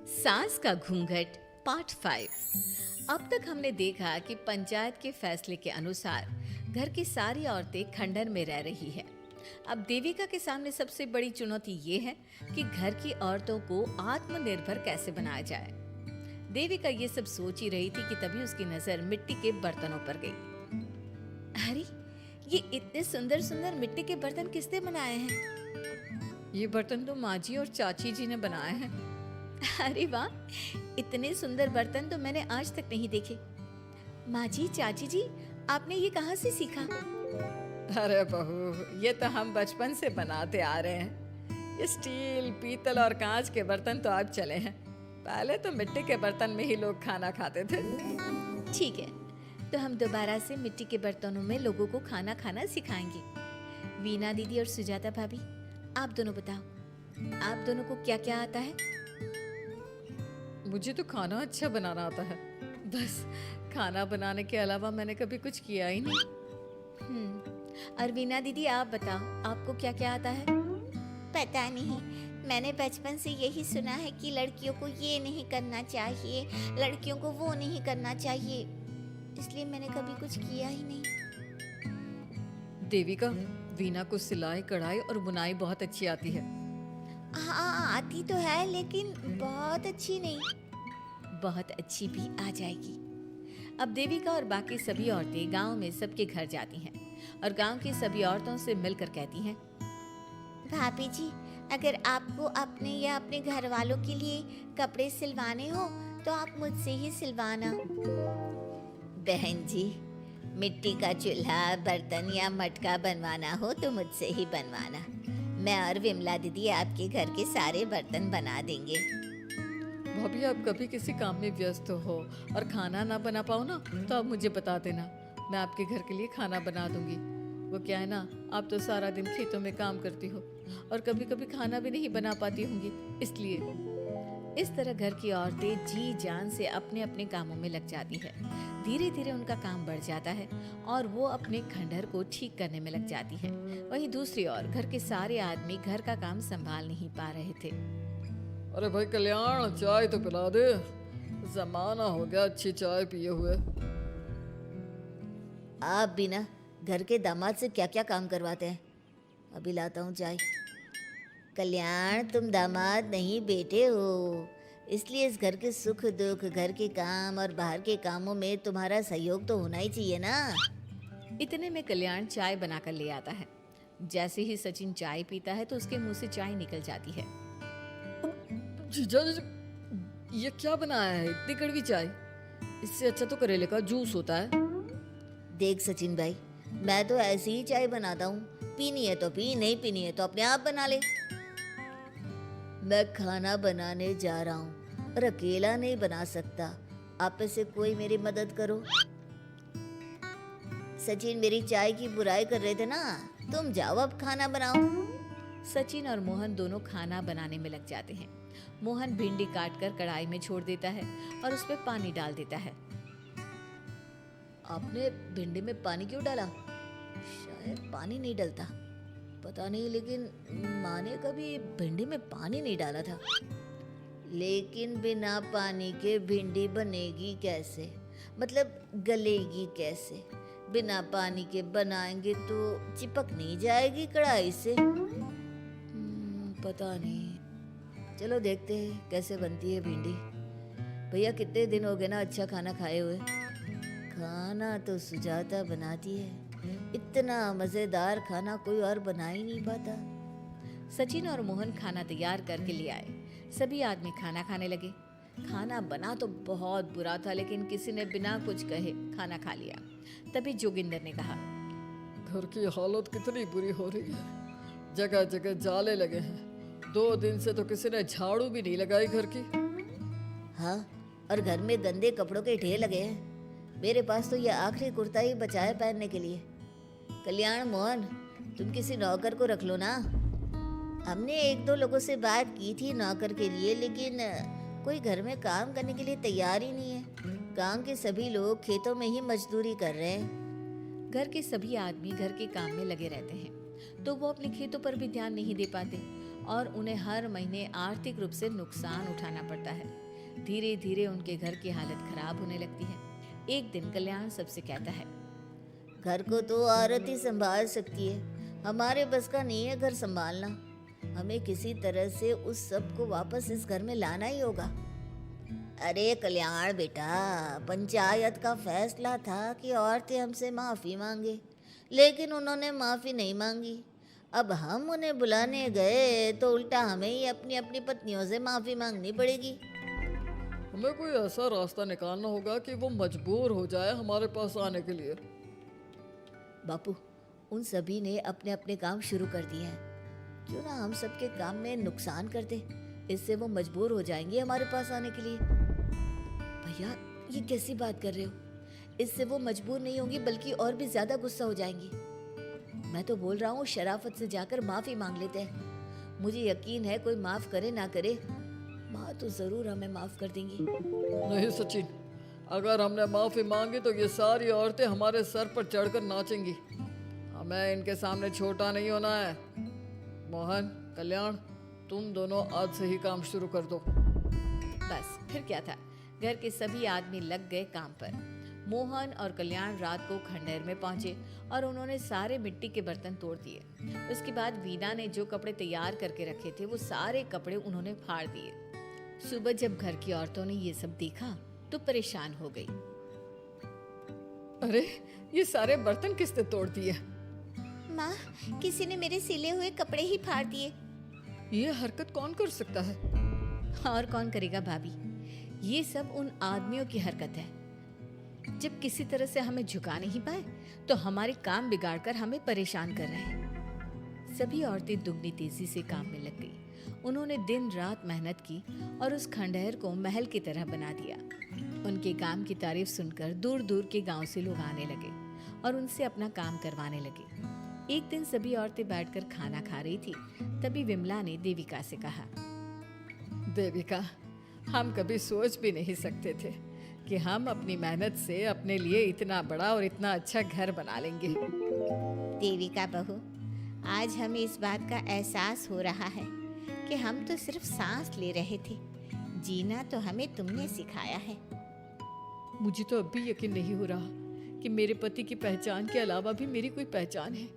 सास का घूंघट पार्ट 5। अब तक हमने देखा कि पंचायत के फैसले के अनुसार घर की सारी औरतें खंडहर में रह रही है। अब देविका के सामने सबसे बड़ी चुनौती ये है कि घर की औरतों को आत्मनिर्भर कैसे बनाया जाए। देविका ये सब सोच ही रही थी कि तभी उसकी नजर मिट्टी के बर्तनों पर गई। अरे, ये इतने सुंदर सुंदर मिट्टी के बर्तन किसने बनाए हैं? ये बर्तन तो माँ जी और चाची जी ने बनाए हैं। अरे वाह, इतने सुंदर बर्तन तो मैंने आज तक नहीं देखे। माँ जी, चाची जी, आपने ये कहाँ से सीखा? अरे बहू, ये तो हम बचपन से बनाते आ रहे हैं। ये स्टील, पीतल और कांच के बर्तन तो अब चले हैं। पहले तो मिट्टी के बर्तन में ही लोग खाना खाते थे। ठीक है, तो हम दोबारा से मिट्टी के बर्तनों में लोगों को खाना खाना सिखाएंगे। वीना दीदी और सुजाता भाभी, आप दोनों बताओ, आप दोनों को क्या क्या आता है? मुझे तो खाना अच्छा बनाना आता है। बस खाना बनाने के अलावा मैंने कभी कुछ किया ही नहीं। और वीना दीदी, आप बताओ, आपको क्या क्या आता है? पता नहीं, मैंने बचपन से यही सुना है कि लड़कियों को ये नहीं करना चाहिए, लड़कियों को वो नहीं करना चाहिए, इसलिए मैंने कभी कुछ किया ही नहीं। देविका, वीना को सिलाई, कढ़ाई और बुनाई बहुत अच्छी आती है। हाँ, आती तो है, लेकिन बहुत अच्छी नहीं। बहुत अच्छी भी आ जाएगी। अब देविका और बाकी सभी औरतें गांव में सबके घर जाती हैं और गांव की सभी औरतों से मिलकर कहती हैं, भाभी जी, अगर आपको अपने या अपने घर वालों के लिए कपड़े सिलवाने हो तो आप मुझसे ही सिलवाना। बहन जी, मिट्टी का चूल्हा, बर्तन या मटका बनवाना हो तो मुझसे ही बनवाना। मैं और विमला दीदी आपके घर के सारे बर्तन बना देंगे। भाभी, आप कभी किसी काम में व्यस्त हो और खाना ना बना पाओ ना, तो आप मुझे बता देना, मैं आपके घर के लिए खाना बना दूंगी। वो क्या है ना, आप तो सारा दिन खेतों में काम करती हो और कभी कभी खाना भी नहीं बना पाती होंगी, इसलिए। इस तरह घर की औरतें जी जान से अपने अपने कामों में लग जाती है। धीरे धीरे उनका काम बढ़ जाता है और वो अपने खंडहर को ठीक करने में लग जाती है। वहीं दूसरी ओर घर के सारे आदमी घर का काम संभाल नहीं पा रहे थे। अरे भाई कल्याण, चाय तो पिला दे, जमाना हो गया अच्छी चाय पिए हुए। आप भी ना घर के दामाद से क्या क्या काम करवाते हैं? अभी लाता हूँ चाय। कल्याण, तुम दामाद नहीं बेटे हो, इसलिए इस घर के सुख दुख, घर के काम और बाहर के कामों में तुम्हारा सहयोग तो होना ही चाहिए ना। इतने में कल्याण चाय बनाकर ले आता है। जैसे ही सचिन चाय पीता है तो उसके मुंह से चाय निकल जाती है। जीजा जी, ये क्या बनाया है, इतनी कड़वी चाय? इससे अच्छा तो करेले का जूस होता है। देख सचिन भाई, मैं तो ऐसी ही चाय बनाता हूँ, पीनी है तो पी, नहीं पीनी है तो अपने आप बना ले। मैं खाना बनाने जा रहा हूँ और अकेला नहीं बना सकता, आप में से कोई मेरी मदद करो। सचिन मेरी चाय की बुराई कर रहे थे ना, तुम जाओ अब खाना बनाओ। सचिन और मोहन दोनों खाना बनाने में लग जाते हैं। मोहन भिंडी काटकर कढ़ाई में छोड़ देता है और उस पर पानी डाल देता है। आपने भिंडी में पानी क्यों डाला? शायद पानी नहीं डलता, पता नहीं, लेकिन माँ ने कभी भिंडी में पानी नहीं डाला था। लेकिन बिना पानी के भिंडी बनेगी कैसे? मतलब गलेगी कैसे? बिना पानी के बनाएंगे तो चिपक नहीं जाएगी कढ़ाई से? पता नहीं, चलो देखते हैं कैसे बनती है भिंडी। भैया, कितने दिन हो गए ना अच्छा खाना खाए हुए। खाना तो सुजाता बनाती है, इतना मजेदार खाना कोई और बना ही नहीं पाता। सचिन और मोहन खाना तैयार करके ले आए। सभी आदमी खाना खाने लगे। खाना बना तो बहुत बुरा था, लेकिन किसी ने बिना कुछ कहे खाना खा लिया। तभी जोगिंदर ने कहा, घर की हालत कितनी बुरी हो रही है, जगह जगह जाले लगे हैं। 2 दिन से तो किसी ने झाड़ू भी नहीं लगाई घर की। हाँ, और घर में गंदे कपड़ों के ढेर लगे हैं। मेरे पास तो ये आखिरी कुर्ता ही बचा है पहनने के लिए। कल्याण, मोहन, तुम किसी नौकर को रख लो ना। हमने 1-2 लोगों से बात की थी नौकर के लिए, लेकिन कोई घर में काम करने के लिए तैयार ही नहीं है। गांव के सभी लोग खेतों में ही मजदूरी कर रहे हैं। घर के सभी आदमी घर के काम में लगे रहते हैं, तो वो अपने खेतों पर भी ध्यान नहीं दे पाते और उन्हें हर महीने आर्थिक रूप से नुकसान उठाना पड़ता है। धीरे धीरे उनके घर की हालत खराब होने लगती है। एक दिन कल्याण सबसे कहता है, घर को तो औरत ही संभाल सकती है, हमारे बस का नहीं है घर संभालना। हमें किसी तरह से उस सब को वापस इस घर में लाना ही होगा। अरे कल्याण बेटा, पंचायत का फैसला था कि औरतें हमसे माफ़ी मांगे, लेकिन उन्होंने माफ़ी नहीं मांगी। अब हम उन्हें बुलाने गए तो उल्टा हमें ही अपनी अपनी पत्नियों से माफ़ी मांगनी पड़ेगी। हमें कोई ऐसा रास्ता निकालना होगा कि वो मजबूर हो जाए हमारे पास आने के लिए। बापू, उन सभी ने अपने अपने काम शुरू कर दिए हैं, क्यों ना हम सबके काम में नुकसान कर दे, इससे वो मजबूर हो जाएंगे हमारे पास आने के लिए। भैया, ये कैसी बात कर रहे हो? इससे वो मजबूर नहीं होंगी बल्कि और भी ज्यादा गुस्सा हो जाएंगी। मैं तो बोल रहा हूँ शराफत से जाकर माफी मांग लेते हैं। मुझे यकीन है कोई माफ करे ना करे, माँ तो जरूर हमें माफ कर देंगी। नहीं सचिन, अगर हमने माफ़ी मांगी तो ये सारी औरतें हमारे सर पर चढ़कर नाचेंगी। हमें इनके सामने छोटा नहीं होना है। मोहन, कल्याण, तुम दोनों आज से ही काम शुरू कर दो। बस फिर क्या था, घर के सभी आदमी लग गए काम पर। मोहन और कल्याण रात को खंडहर में पहुंचे और उन्होंने सारे मिट्टी के बर्तन तोड़ दिए। उसके बाद वीना ने जो कपड़े तैयार करके रखे थे वो सारे कपड़े उन्होंने फाड़ दिए। सुबह जब घर की औरतों ने ये सब देखा तो परेशान हो गई। अरे, ये सारे बर्तन किसने तोड़ दिए? माँ, किसी ने मेरे सिले हुए कपड़े ही फाड़ दिए। ये हरकत कौन कर सकता है? और कौन करेगा भाभी, ये सब उन आदमियों की हरकत है। जब किसी तरह से हमें झुका नहीं पाए तो हमारे काम बिगाड़कर हमें परेशान कर रहे हैं। सभी औरतें दुगनी तेजी से काम में लग गई। उन्होंने दिन रात मेहनत की और उस खंडहर को महल की तरह बना दिया। उनके काम की तारीफ सुनकर दूर दूर के गांव से लोग आने लगे और उनसे अपना काम करवाने लगे। एक दिन सभी औरतें बैठकर खाना खा रही थी, तभी विमला ने देविका से कहा, देविका, हम कभी सोच भी नहीं सकते थे कि हम अपनी मेहनत से अपने लिए इतना बड़ा और इतना अच्छा घर बना लेंगे। देविका बहू, आज हमें इस बात का एहसास हो रहा है कि हम तो सिर्फ सांस ले रहे थे, जीना तो हमें तुमने सिखाया है। मुझे तो अब भी यकीन नहीं हो रहा कि मेरे पति की पहचान के अलावा भी मेरी कोई पहचान है।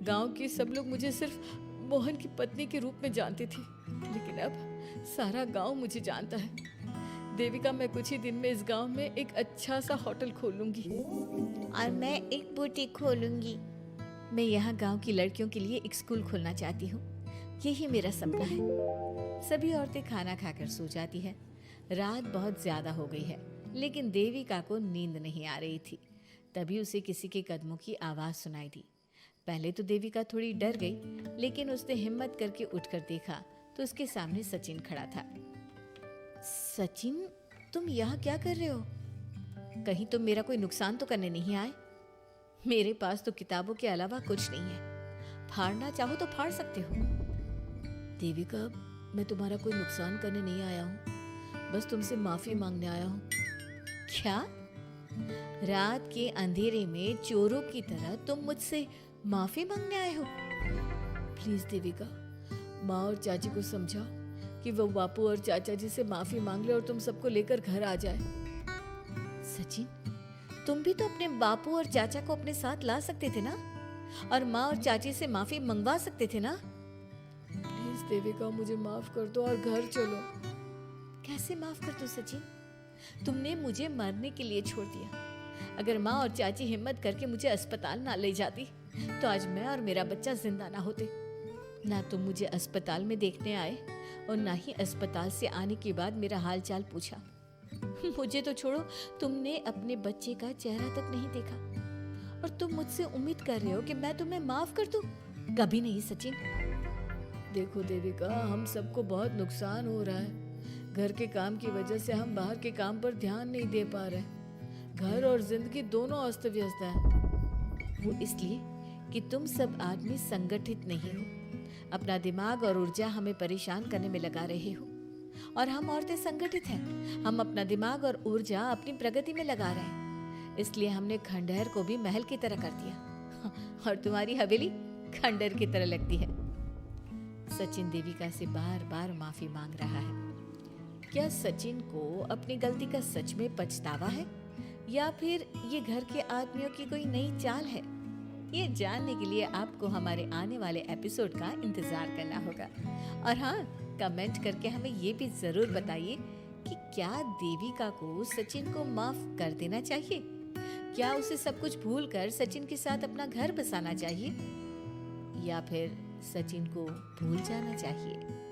गांव के सब लोग मुझे सिर्फ मोहन की पत्नी के रूप में जानते थे, लेकिन अब सारा गांव मुझे जानता है। देविका, मैं कुछ ही दिन में इस गांव में एक अच्छा सा होटल खोलूंगी और मैं एक बुटीक खोलूंगी। मैं यहाँ गांव की लड़कियों के लिए एक स्कूल खोलना चाहती हूँ, यही मेरा सपना है। सभी औरतें खाना खाकर सो जाती है। रात बहुत ज्यादा हो गई है, लेकिन देविका को नींद नहीं आ रही थी। तभी उसे किसी के कदमों की आवाज सुनाई दी। पहले तो देविका थोड़ी डर गई, लेकिन उसने हिम्मत करके उठकर देखा तो उसके सामने सचिन खड़ा था। सचिन, तुम यहाँ क्या कर रहे हो? कहीं तुम मेरा कोई नुकसान तो करने नहीं आए? मेरे पास तो किताबों के अलावा कुछ नहीं है, फाड़ना चाहो तो फाड़ सकते हो। देविका, मैं तुम्हारा कोई नुकसान करने नहीं आया हूँ, बस तुमसे माफी मांगने आया हूँ। क्या? रात के अंधेरे में चोरों की तरह तुम मुझसे माफी मांगने आए हो? प्लीज देविका, माँ और चाची को समझाओ कि वो बापू और चाचा जी से माफी मांग ले और तुम सबको लेकर घर आ जाए। सचिन, तुम भी तो अपने बापू और चाचा को अपने साथ ला सकते थे ना, और माँ और चाची से माफी मंगवा सकते थे ना। प्लीज देविका, मुझे माफ कर दो और घर चलो। कैसे माफ कर दूं सचिन? तुमने मुझे मरने के लिए छोड़ दिया। अगर माँ और चाची हिम्मत करके मुझे अस्पताल ना ले जाती तो आज मैं और मेरा बच्चा जिंदा ना होते। ना तुम मुझे अस्पताल में देखने आए और ना ही अस्पताल से आने के बाद मेरा हाल चाल पूछा। मुझे तो छोड़ो, तुमने अपने बच्चे का चेहरा तक नहीं देखा और तुम मुझसे उम्मीद कर रहे हो कि मैं तुम्हें माफ कर दूं? कभी नहीं सचिन। देखो देविका, हम सबको बहुत नुकसान हो रहा है। घर के काम की वजह से हम बाहर के काम पर ध्यान नहीं दे पा रहे। घर और जिंदगी दोनों अस्त व्यस्त है। वो इसलिए कि तुम सब आदमी संगठित नहीं हो, अपना दिमाग और ऊर्जा हमें परेशान करने में लगा रहे हो, और हम औरतें संगठित हैं। हम अपना दिमाग और ऊर्जा अपनी प्रगति में लगा रहे हैं, इसलिए हमने खंडहर को भी महल की तरह कर दिया और तुम्हारी हवेली खंडहर की तरह लगती है। सचिन देविका से बार बार माफी मांग रहा है। क्या सचिन को अपनी गलती का सच में पछतावा है या फिर ये घर के आदमियों की कोई नई चाल है? ये जानने के लिए आपको हमारे आने वाले एपिसोड का इंतजार करना होगा। और हाँ, कमेंट करके हमें ये भी जरूर बताइए कि क्या देविका को सचिन को माफ कर देना चाहिए? क्या उसे सब कुछ भूलकर सचिन के साथ अपना घर बसाना चाहिए या फिर सचिन को भूल जाना चाहिए?